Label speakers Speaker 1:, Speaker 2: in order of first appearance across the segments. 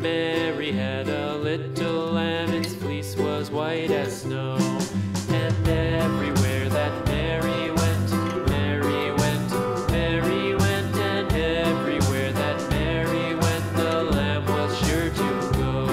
Speaker 1: Mary had a little lamb, its fleece was white as snow. And everywhere that Mary went, Mary went, Mary went, and everywhere that Mary went, the lamb was sure to go.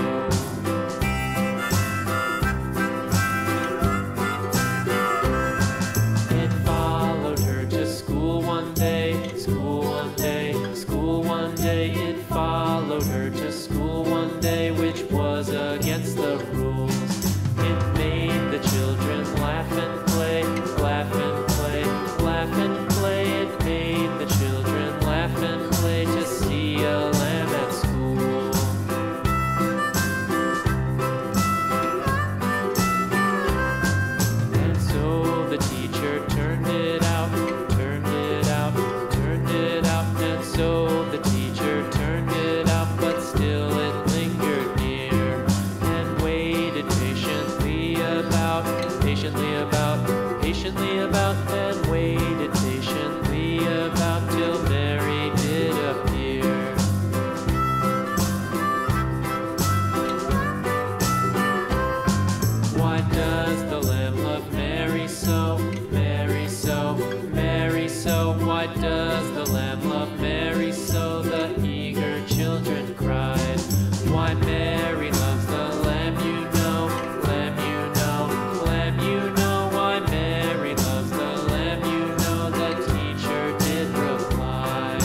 Speaker 1: It followed her to school one day, school one day, school one day. It followed her to school one day, which was against the rules. It made the children laugh and play, laugh and play, laugh and play. It made the children laugh and play to see a lamb at school. And so the teacher turned it out, turned it out, turned it out. And so the teacher turned it out, but still it lingered near and waited patiently about, patiently about, patiently about, and waited patiently about till Mary did appear. Why does the lamb love Mary so, Mary so, Mary so? Why does the lamb love Mary so? The eager children cried. Why Mary loves the lamb, you know, lamb, you know, lamb, you know. Why Mary loves the lamb, you know, the teacher did reply.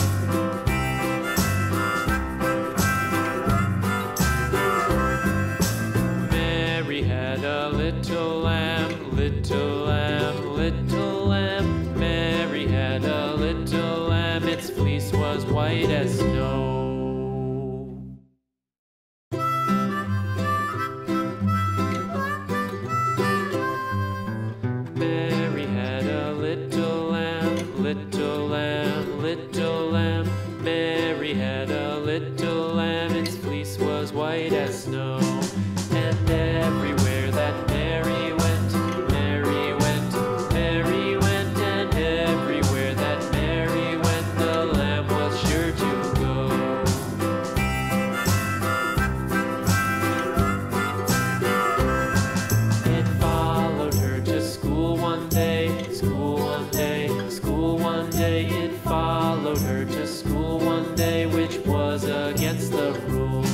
Speaker 1: Mary had a little lamb, little lamb, little lamb. Mary had a little lamb, its fleece was white as snow. Mary had a little lamb, little lamb, little lamb. Mary had a little lamb, its fleece was white as snow. And everywhere that Mary went, Mary went, Mary went, and everywhere that Mary went, the lamb was sure to go. It followed her to school one day, school one day, school one day. It followed her to school one day, which was against the rules.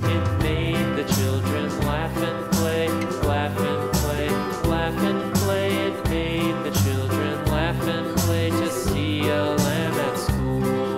Speaker 1: It made the children laugh and play, laugh and play, laugh and play. It made the children laugh and play to see a lamb at school.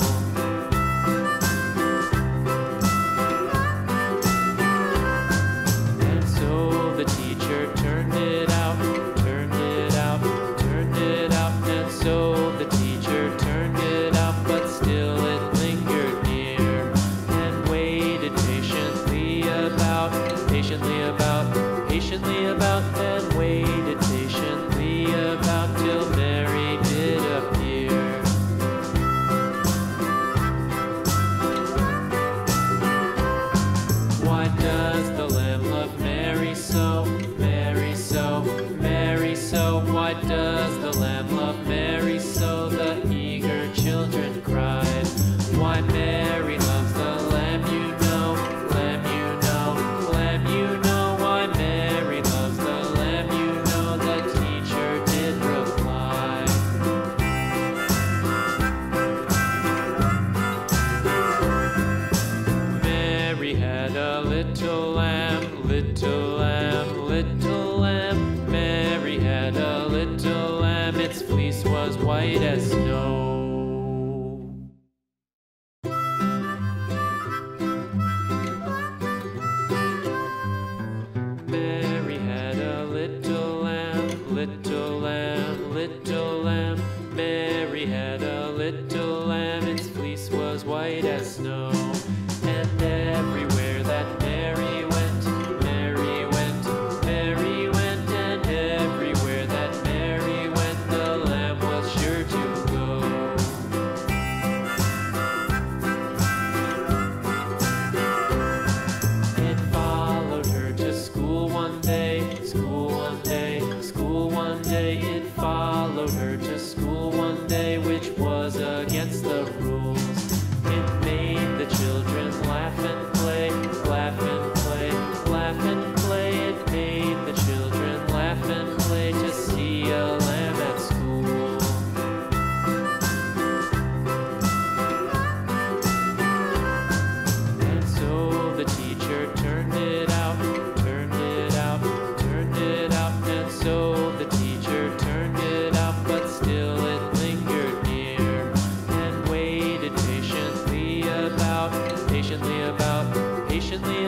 Speaker 1: And so the teacher turned it out, turned it out, turned it out. And so the teacher turned it out, but still it lingered near and waited patiently about, patiently about, patiently about, and waited patiently about till Mary did appear. Why does the lamb love Mary so, Mary so, Mary so? Why does the lamb love Mary so? The eager children cried. Why Mary loves the lamb, you know, lamb, you know, lamb, you know. Why Mary loves the lamb,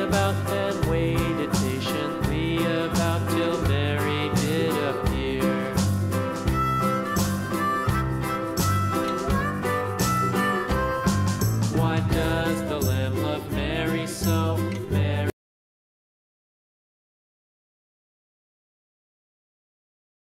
Speaker 1: about